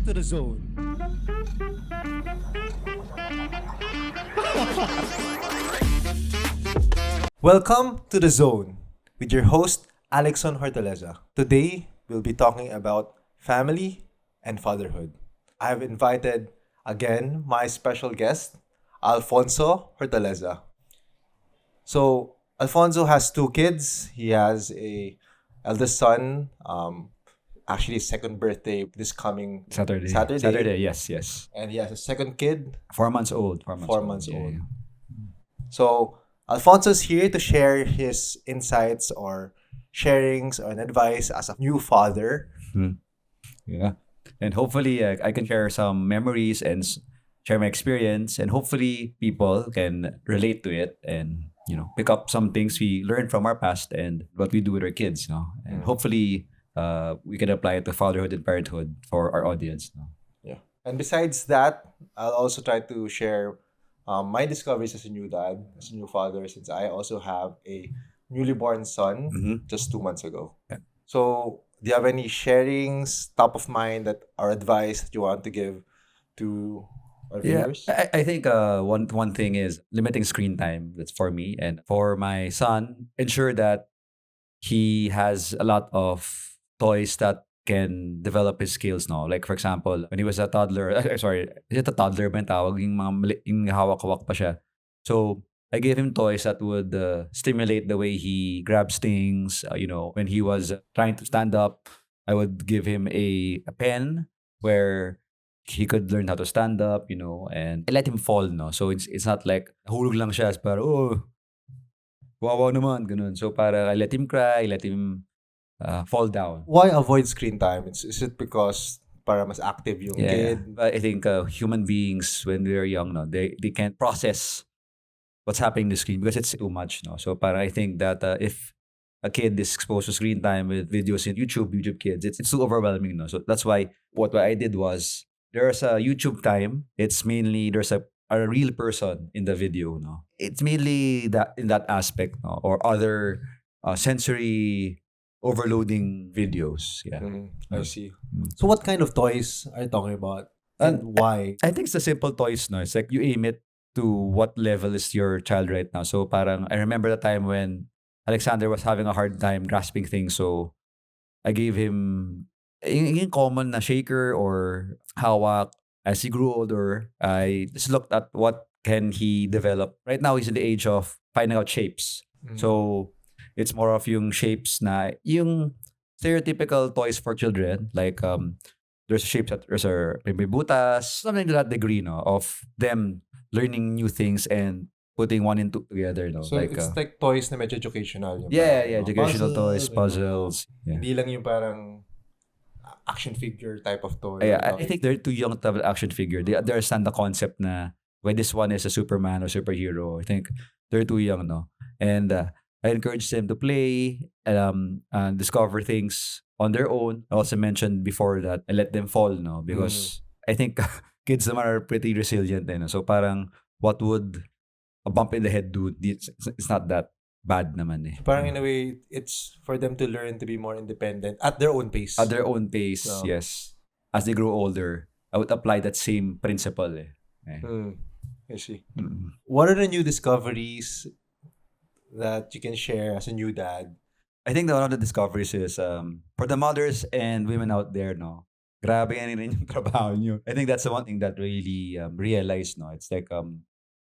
to the zone. Welcome to the zone with your host Alexone Hortaleza. Today we'll be talking about family and fatherhood. I have invited again my special guest Alfonso Hortaleza. So Alfonso has two kids. He has a eldest son. Actually, his second birthday this coming Saturday, yes. and he has a second kid, 4 months old. 4 months Yeah, old. yeah. So Alfonso's here to share his insights or sharings or advice as a new father. Yeah. And hopefully I can share some memories and share my experience, and hopefully people can relate to it and pick up some things we learned from our past and what we do with our kids, and hopefully we can apply it to fatherhood and parenthood for our audience. Yeah. And besides that, I'll also try to share my discoveries as a new dad, as a new father, since I also have a newly born son just 2 months ago. Yeah. So, do you have any sharings, top of mind, that or advice that you want to give to our Yeah, viewers? I think one thing is limiting screen time. That's for me, and for my son, ensure that he has a lot of toys that can develop his skills. No, like for example, when he was a toddler, sorry, is it a toddler ba yung tawag? Yung hawak-hawak pa siya. So I gave him toys that would stimulate the way he grabs things. When he was trying to stand up, I would give him a pen where he could learn how to stand up, and I let him fall, no? So it's not like hulog lang siya, para, oh, wawa naman, ganun. So para I let him cry, let him fall down. Why avoid screen time? Is it because para mas active yung Yeah. kid? But I think human beings, when they're young, no, they can't process what's happening in the screen because it's too much, no? So para I think that if a kid is exposed to screen time with videos in YouTube Kids, it's too overwhelming, no? So that's why what I did was there's a YouTube time. It's mainly there's a real person in the video, no? It's mainly that in that aspect, no? Or other sensory overloading videos. Yeah. I see. Mm. So, what kind of toys are you talking about? And why? I think it's the simple toys, no? It's like you aim it to what level is your child right now. So parang I remember the time when Alexander was having a hard time grasping things. So I gave him yung common na shaker or hawak. As he grew older, I just looked at what can he develop. Right now, he's in the age of finding out shapes. So it's more of yung shapes na yung stereotypical toys for children. Like there's shapes that there's may butas, something to that degree, no, of them learning new things and putting one and two together, no. So, like it's like toys na medyo educational. Yung yeah, parang, yeah, educational toys, ganun. puzzles. Yeah. Hindi lang yung parang action figure type of toy. Yeah, I think they're too young to have an action figure. They understand the concept na when this one is a Superman or superhero. I think they're too young, no. And I encourage them to play, and discover things on their own. I also mentioned before that I let them fall, no, because I think kids naman are pretty resilient, no? So parang what would a bump in the head do? It's not that bad naman, eh. Parang in a way, it's for them to learn to be more independent at their own pace. At their own pace, No. yes. As they grow older, I would apply that same principle, eh. I see. Mm. What are the new discoveries that you can share as a new dad? I think that one of the discoveries is for the mothers and women out there, no, grabe yan rin yung trabaho nyo. I think that's the one thing that really realized, no. It's like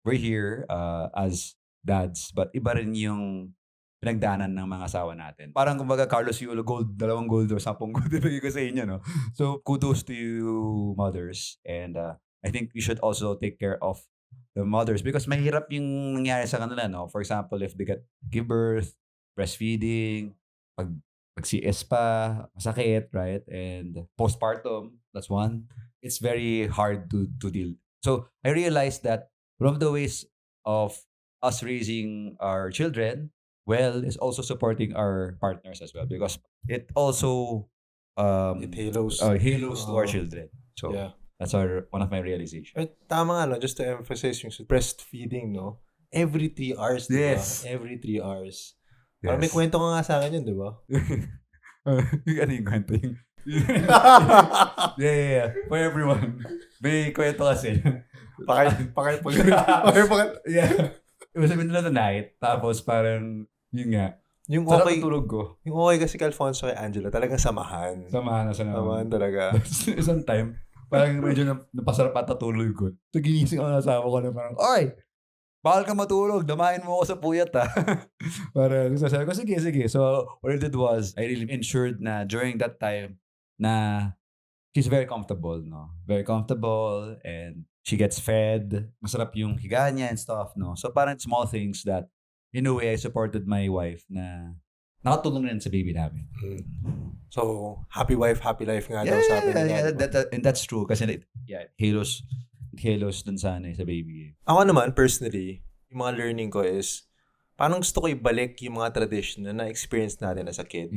we're here as dads, but iba rin yung pinagdanan ng mga asawa natin. Parang kumbaga Carlos Yulo, gold, 2 gold or 10 gold ibigay ko sa inyo, no. So kudos to you mothers, and I think you should also take care of the mothers because mahirap yung nangyari sa kanila, no. For example, if they give birth, breastfeeding, pag CS pa, masakit, right? And postpartum, that's one. It's very hard to deal. So I realized that one of the ways of us raising our children well is also supporting our partners as well, because it also It halos. halos to our children. So Yeah. that's one of my realizations. Tama nga, no? Just to emphasize yung breastfeeding, no? Every 3 hours, di ba? Yes. Every 3 hours. Parang may kwento ka nga sa akin yun, di ba? Ano yung kwento? Yeah. For everyone. May kwento kasi. Pakay. Yeah. It was a middle of the night. Tapos parang, yun nga. Yung Sarap okay, ang tulog ko. yung okay kasi kay Alfonso kay Angela, talagang samahan. Samahan Samahan talaga. Isang time, parang medyo napasarap at natulog ko. So ginising ako ng asawa ko na parang, oy! Bawal ka matulog. Damahin mo ako sa puyat Parang sasabi ko, sige. So what I did was, I really ensured na during that time na she's very comfortable, no? Very comfortable and she gets fed. Masarap yung higa niya and stuff, no? So parang small things that in a way I supported my wife na nakatulong rin sa baby namin. So, happy wife, happy life nga daw sabi nila. And that's true kasi it halos dun sa baby. Ako naman, personally, yung mga learning ko is, parang gusto ko ibalik yung mga tradition na na-experience natin as a kid.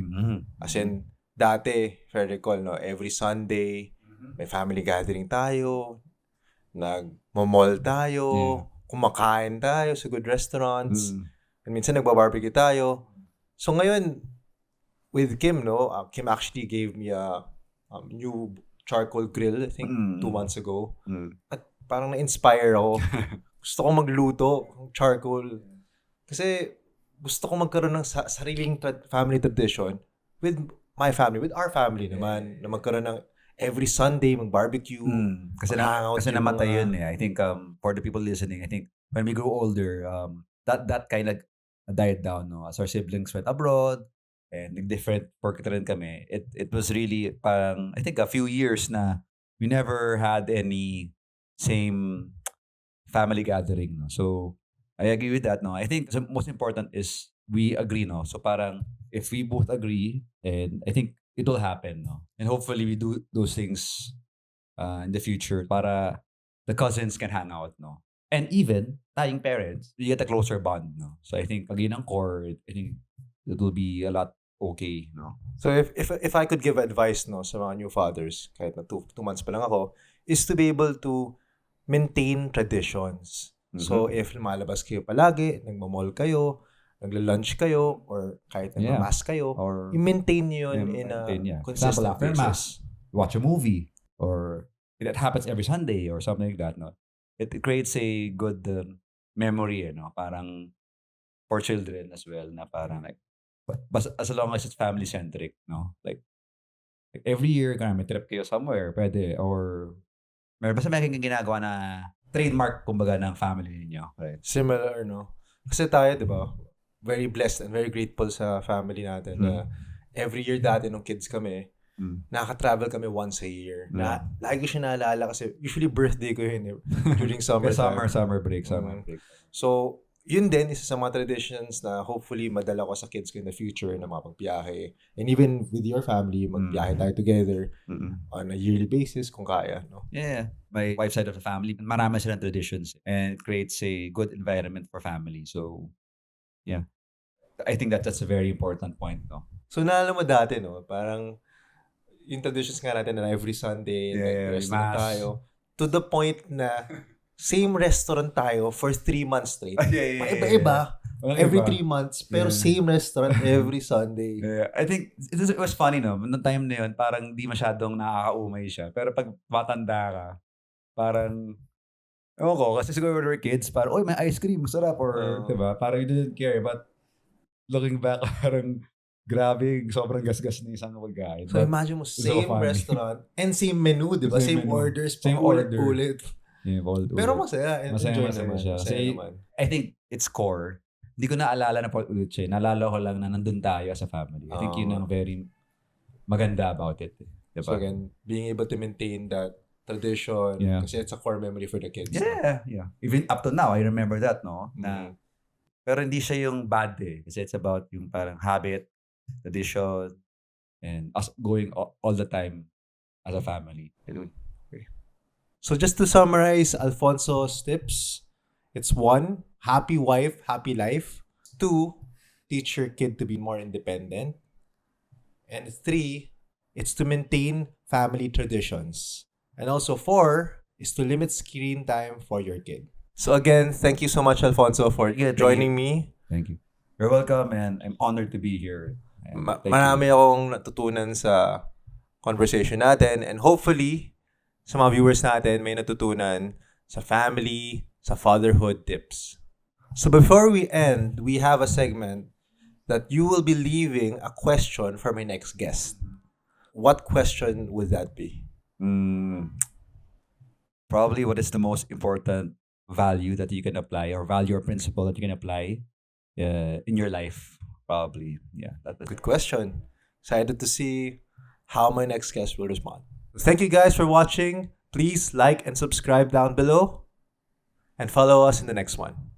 As in, dati, if I recall, no, every Sunday, may family gathering tayo, nag-mall tayo, kumakain tayo sa good restaurants, and minsan nagba-barbecue tayo. So ngayon, with Kim, no, Kim actually gave me a new charcoal grill, I think, 2 months ago. At parang na-inspire ako. Gusto ko magluto ng charcoal. Kasi gusto ko magkaroon ng sariling family tradition with my family, with our family naman, na magkaroon ng every Sunday mag-barbecue. Kasi namatay yun eh. I think for the people listening, I think when we grew older, that kind of died down, no? As our siblings went abroad and different work rin kami. It was really parang, I think a few years na we never had any same family gathering, no? So I agree with that, no? I think the most important is we agree, no? So parang if we both agree, and I think it will happen, no? And hopefully we do those things in the future para the cousins can hang out, no? And even tayong parents, you get a closer bond, no? So I think pag yun ang core, I think it will be a lot okay, no? So if I could give advice, no, sa mga new fathers, kahit na 2 months pa lang ako, is to be able to maintain traditions. So if lumalabas kayo palagi, nagmo-mall kayo, nagla-lunch kayo, or kahit nagma-mass kayo, Or i-maintain nyo yun in a consistent example, after basis. mass, watch a movie, or that happens every Sunday or something like that, no? It creates a good memory, no? Parang for children as well, na parang like, but as long as it's family centric, no? Like every year, may trip kayo somewhere, pwede, or basta may ginagawa na trademark, kumbaga, ng family ninyo, right? Similar, no? Kasi tayo, di ba, very blessed and very grateful sa family natin na every year dati nung kids kami, nakaka-travel kami once a year. Na, lagi ko siya naalala kasi usually birthday ko yun during summer time. Summer break. So, yun din, isa sa mga traditions na hopefully madala ko sa kids ko in the future na makapagbiyahe. And even with your family, magbiyahe tayo together on a yearly basis kung kaya, no? Yeah. My wife's side of the family, marami silang traditions and it creates a good environment for family. So, yeah. I think that's a very important point, no? So, naalala mo dati, no? Parang yung traditions nga natin na every Sunday, restaurant tayo. To the point na same restaurant tayo for 3 months straight. Iba-iba. Every 3 months, pero same restaurant every Sunday. Yeah. I think it was funny, no? Noong time na yun, parang di masyadong nakakaumay siya. Pero pag matanda ka, parang, ewan ko, kasi siguro when we were kids, parang, oy, may ice cream, masarap, or, diba? Parang you didn't care. But looking back, parang, grabe, sobrang gasgas na isang pagkain. So imagine mo, same restaurant and same menu, di ba? Same orders, same order. Ulit. Yeah, pero masaya. Masaya siya. Kasi I think it's core. Hindi ko naalala na ulit siya. Naalala ko lang na nandun tayo as a family. I think yun ang very maganda about it. Diba? So again, being able to maintain that tradition, kasi it's a core memory for the kids. Yeah. Even up to now, I remember that, no? Na, pero hindi siya yung bad eh. Kasi it's about yung parang habit, tradition, and us going all the time as a family. So just to summarize Alfonso's tips, it's 1, happy wife, happy life. 2, teach your kid to be more independent. And 3, it's to maintain family traditions. And also 4 is to limit screen time for your kid. So again, thank you so much, Alfonso, for joining me. Thank you. You're welcome, and I'm honored to be here. Marami akong natutunan sa conversation natin. And hopefully, sa mga viewers natin, may natutunan sa family, sa fatherhood tips. So before we end, we have a segment that you will be leaving a question for my next guest. What question would that be? Probably what is the most important value that you can apply, or value or principle that you can apply in your life? Probably, yeah. Good question. Excited to see how my next guest will respond. Thank you guys for watching. Please like and subscribe down below and follow us in the next one.